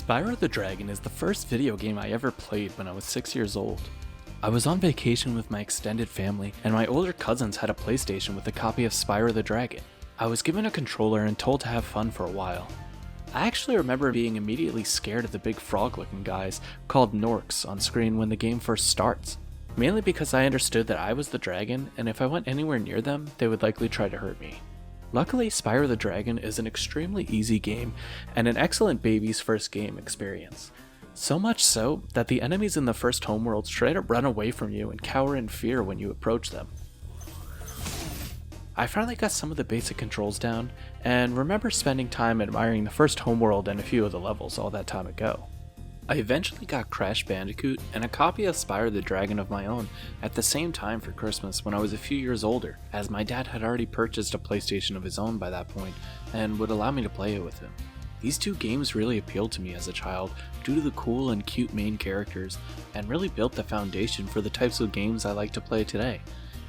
Spyro the Dragon is the first video game I ever played when I was 6 years old. I was on vacation with my extended family, and my older cousins had a PlayStation with a copy of Spyro the Dragon. I was given a controller and told to have fun for a while. I actually remember being immediately scared of the big frog-looking guys called Norks on screen when the game first starts, mainly because I understood that I was the dragon, and if I went anywhere near them, they would likely try to hurt me. Luckily, Spyro the Dragon is an extremely easy game and an excellent baby's first game experience. So much so that the enemies in the first homeworlds try to run away from you and cower in fear when you approach them. I finally got some of the basic controls down, and remember spending time admiring the first homeworld and a few of the levels all that time ago. I eventually got Crash Bandicoot and a copy of Spyro the Dragon of my own at the same time for Christmas when I was a few years older, as my dad had already purchased a PlayStation of his own by that point and would allow me to play it with him. These two games really appealed to me as a child due to the cool and cute main characters, and really built the foundation for the types of games I like to play today,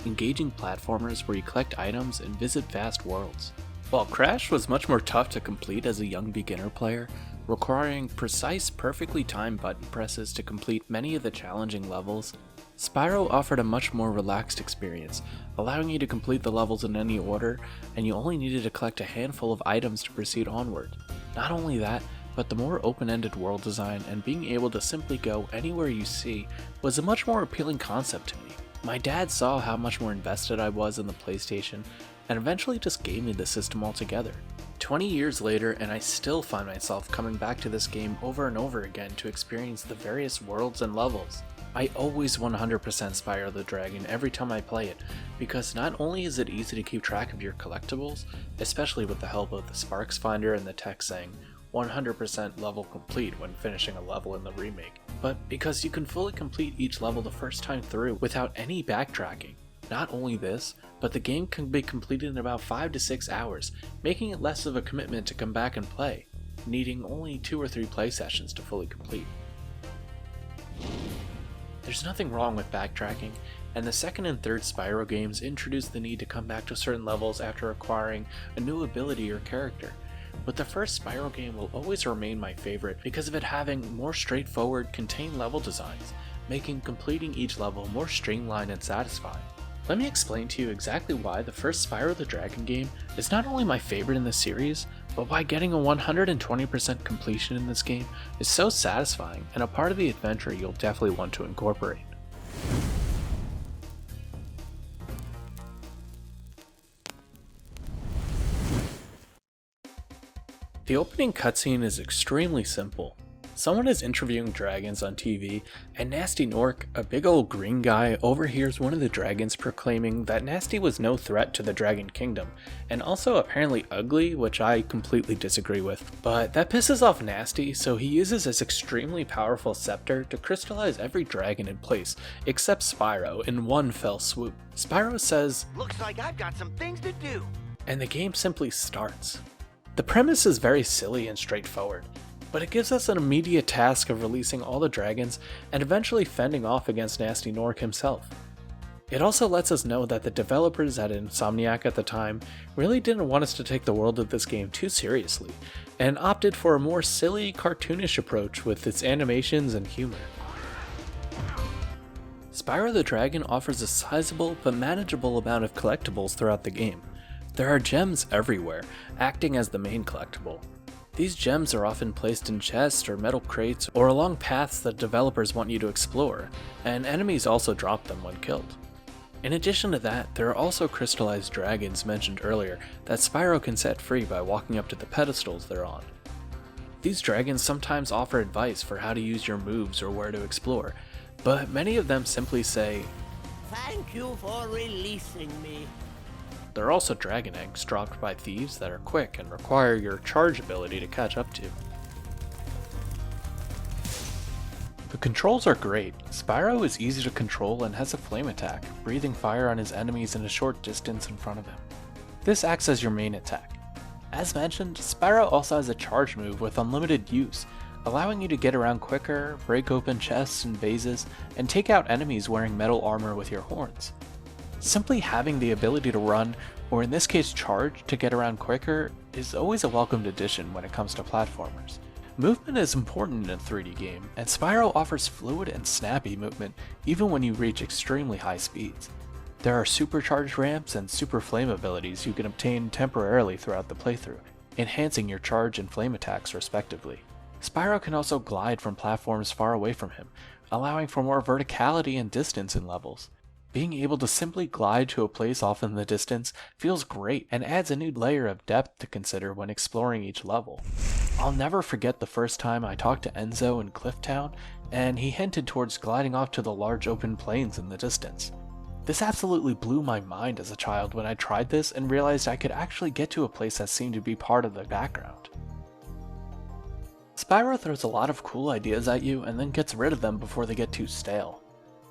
engaging platformers where you collect items and visit vast worlds. While Crash was much more tough to complete as a young beginner player, requiring precise, perfectly timed button presses to complete many of the challenging levels, Spyro offered a much more relaxed experience, allowing you to complete the levels in any order, and you only needed to collect a handful of items to proceed onward. Not only that, but the more open-ended world design and being able to simply go anywhere you see was a much more appealing concept to me. My dad saw how much more invested I was in the PlayStation, and eventually just gave me the system altogether. 20 years later, and I still find myself coming back to this game over and over again to experience the various worlds and levels. I always 100% Spyro the Dragon every time I play it, because not only is it easy to keep track of your collectibles, especially with the help of the Sparks Finder and the text saying 100% level complete when finishing a level in the remake, but because you can fully complete each level the first time through without any backtracking. Not only this, but the game can be completed in about 5 to 6 hours, making it less of a commitment to come back and play, needing only 2 or 3 play sessions to fully complete. There's nothing wrong with backtracking, and the second and third Spyro games introduce the need to come back to certain levels after acquiring a new ability or character, but the first Spyro game will always remain my favorite because of it having more straightforward, contained level designs, making completing each level more streamlined and satisfying. Let me explain to you exactly why the first Spyro the Dragon game is not only my favorite in the series, but why getting a 120% completion in this game is so satisfying and a part of the adventure you'll definitely want to incorporate. The opening cutscene is extremely simple. Someone is interviewing dragons on TV, and Gnasty Gnorc, a big old green guy, overhears one of the dragons proclaiming that Gnasty was no threat to the Dragon Kingdom, and also apparently ugly, which I completely disagree with. But that pisses off Gnasty, so he uses his extremely powerful scepter to crystallize every dragon in place, except Spyro, in one fell swoop. Spyro says, "Looks like I've got some things to do," and the game simply starts. The premise is very silly and straightforward, but it gives us an immediate task of releasing all the dragons and eventually fending off against Gnasty Gnorc himself. It also lets us know that the developers at Insomniac at the time really didn't want us to take the world of this game too seriously, and opted for a more silly, cartoonish approach with its animations and humor. Spyro the Dragon offers a sizable but manageable amount of collectibles throughout the game. There are gems everywhere, acting as the main collectible. These gems are often placed in chests or metal crates or along paths that developers want you to explore, and enemies also drop them when killed. In addition to that, there are also crystallized dragons mentioned earlier that Spyro can set free by walking up to the pedestals they're on. These dragons sometimes offer advice for how to use your moves or where to explore, but many of them simply say, "Thank you for releasing me." There are also dragon eggs dropped by thieves that are quick and require your charge ability to catch up to. The controls are great. Spyro is easy to control and has a flame attack, breathing fire on his enemies in a short distance in front of him. This acts as your main attack. As mentioned, Spyro also has a charge move with unlimited use, allowing you to get around quicker, break open chests and vases, and take out enemies wearing metal armor with your horns. Simply having the ability to run, or in this case charge, to get around quicker is always a welcomed addition when it comes to platformers. Movement is important in a 3D game, and Spyro offers fluid and snappy movement even when you reach extremely high speeds. There are supercharged ramps and super flame abilities you can obtain temporarily throughout the playthrough, enhancing your charge and flame attacks respectively. Spyro can also glide from platforms far away from him, allowing for more verticality and distance in levels. Being able to simply glide to a place off in the distance feels great and adds a new layer of depth to consider when exploring each level. I'll never forget the first time I talked to Enzo in Clifftown, and he hinted towards gliding off to the large open plains in the distance. This absolutely blew my mind as a child when I tried this and realized I could actually get to a place that seemed to be part of the background. Spyro throws a lot of cool ideas at you and then gets rid of them before they get too stale.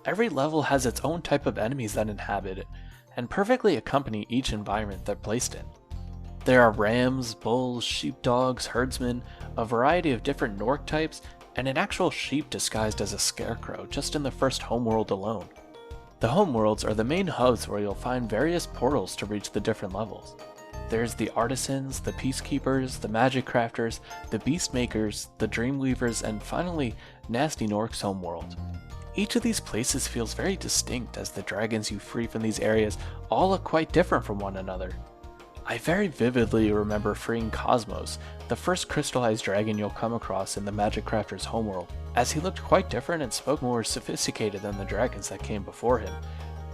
Every level has its own type of enemies that inhabit it, and perfectly accompany each environment they're placed in. There are rams, bulls, sheepdogs, herdsmen, a variety of different Gnorc types, and an actual sheep disguised as a scarecrow just in the first homeworld alone. The homeworlds are the main hubs where you'll find various portals to reach the different levels. There's the artisans, the peacekeepers, the magic crafters, the beast makers, the dreamweavers, and finally, Gnasty Gnorc's homeworld. Each of these places feels very distinct as the dragons you free from these areas all look quite different from one another. I very vividly remember freeing Cosmos, the first crystallized dragon you'll come across in the Magic Crafter's homeworld, as he looked quite different and spoke more sophisticated than the dragons that came before him.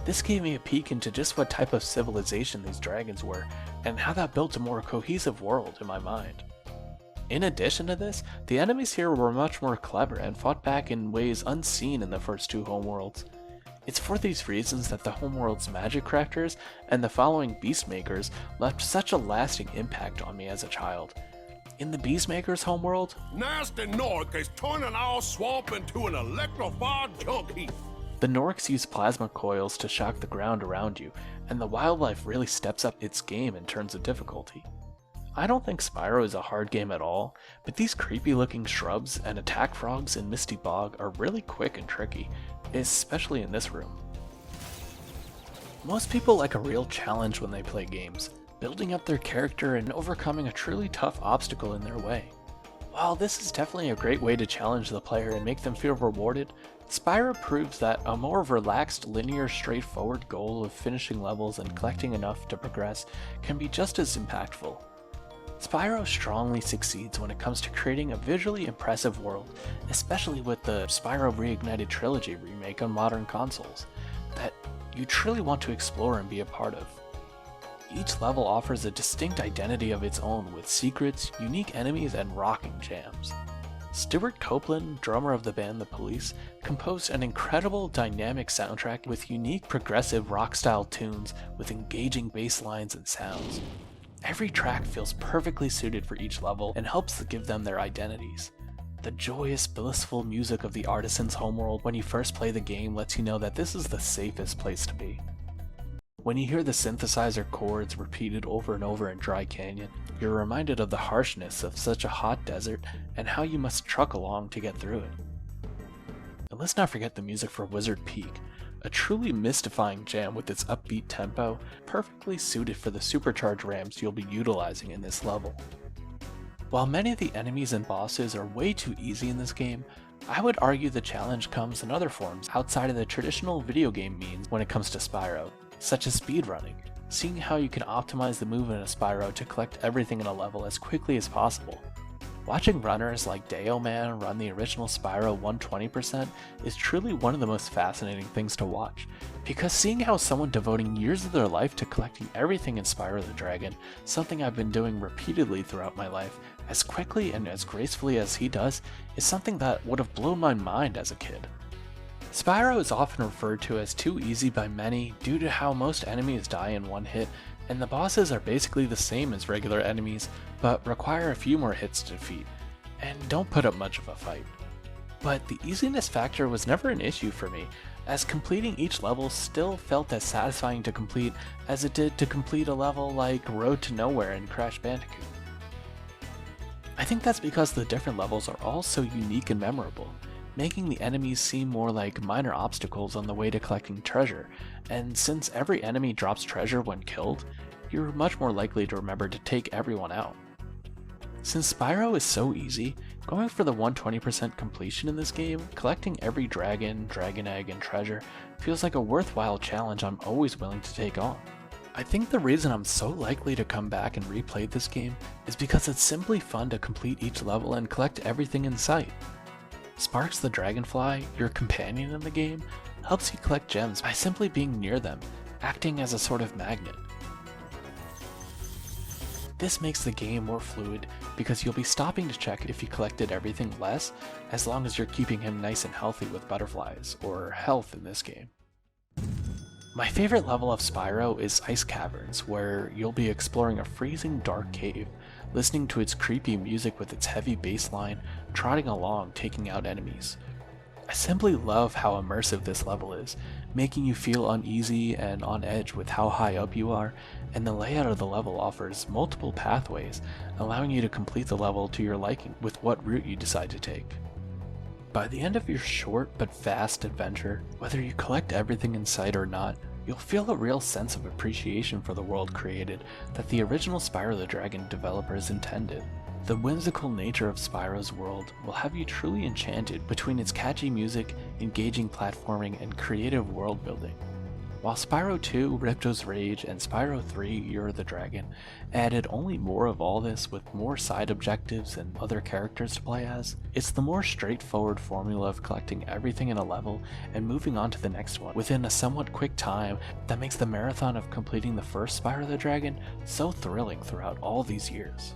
This gave me a peek into just what type of civilization these dragons were, and how that built a more cohesive world in my mind. In addition to this, the enemies here were much more clever and fought back in ways unseen in the first two homeworlds. It's for these reasons that the homeworld's magic crafters and the following beastmakers left such a lasting impact on me as a child. In the Beastmaker's homeworld, Gnasty Gnorc is turning our swamp into an electrified junk heap. the Gnorcs use plasma coils to shock the ground around you, and the wildlife really steps up its game in terms of difficulty. I don't think Spyro is a hard game at all, but these creepy looking shrubs and attack frogs in Misty Bog are really quick and tricky, especially in this room. Most people like a real challenge when they play games, building up their character and overcoming a truly tough obstacle in their way. While this is definitely a great way to challenge the player and make them feel rewarded, Spyro proves that a more relaxed, linear, straightforward goal of finishing levels and collecting enough to progress can be just as impactful. Spyro strongly succeeds when it comes to creating a visually impressive world, especially with the Spyro Reignited Trilogy remake on modern consoles, that you truly want to explore and be a part of. Each level offers a distinct identity of its own with secrets, unique enemies, and rocking jams. Stuart Copeland, drummer of the band The Police, composed an incredible dynamic soundtrack with unique progressive rock-style tunes with engaging bass lines and sounds. Every track feels perfectly suited for each level and helps to give them their identities. The joyous, blissful music of the Artisan's homeworld when you first play the game lets you know that this is the safest place to be. When you hear the synthesizer chords repeated over and over in Dry Canyon, you're reminded of the harshness of such a hot desert and how you must truck along to get through it. And let's not forget the music for Wizard Peak, a truly mystifying jam with its upbeat tempo, perfectly suited for the supercharged ramps you'll be utilizing in this level. While many of the enemies and bosses are way too easy in this game, I would argue the challenge comes in other forms outside of the traditional video game means when it comes to Spyro, such as speedrunning, seeing how you can optimize the movement of Spyro to collect everything in a level as quickly as possible. Watching runners like Dayoman run the original Spyro 120% is truly one of the most fascinating things to watch, because seeing how someone devoting years of their life to collecting everything in Spyro the Dragon, something I've been doing repeatedly throughout my life, as quickly and as gracefully as he does, is something that would have blown my mind as a kid. Spyro is often referred to as too easy by many due to how most enemies die in one hit, and the bosses are basically the same as regular enemies, but require a few more hits to defeat, and don't put up much of a fight. But the easiness factor was never an issue for me, as completing each level still felt as satisfying to complete as it did to complete a level like Road to Nowhere in Crash Bandicoot. I think that's because the different levels are all so unique and memorable, making the enemies seem more like minor obstacles on the way to collecting treasure, and since every enemy drops treasure when killed, you're much more likely to remember to take everyone out. Since Spyro is so easy, Going for the 120% completion in this game, collecting every dragon, dragon egg, and treasure feels like a worthwhile challenge I'm always willing to take on. I think the reason I'm so likely to come back and replay this game is because it's simply fun to complete each level and collect everything in sight. Sparx the Dragonfly, your companion in the game, helps you collect gems by simply being near them, acting as a sort of magnet. This makes the game more fluid because you'll be stopping to check if you collected everything less, as long as you're keeping him nice and healthy with butterflies, or health in this game. My favorite level of Spyro is Ice Caverns, where you'll be exploring a freezing dark cave, listening to its creepy music with its heavy bass line, trotting along taking out enemies. I simply love how immersive this level is, making you feel uneasy and on edge with how high up you are, and the layout of the level offers multiple pathways, allowing you to complete the level to your liking with what route you decide to take. By the end of your short but fast adventure, whether you collect everything in sight or not, you'll feel a real sense of appreciation for the world created that the original Spyro the Dragon developers intended. The whimsical nature of Spyro's world will have you truly enchanted between its catchy music, engaging platforming, and creative world building. While Spyro 2, Ripto's Rage, and Spyro 3, Year of the Dragon added only more of all this with more side objectives and other characters to play as, it's the more straightforward formula of collecting everything in a level and moving on to the next one within a somewhat quick time that makes the marathon of completing the first Spyro the Dragon so thrilling throughout all these years.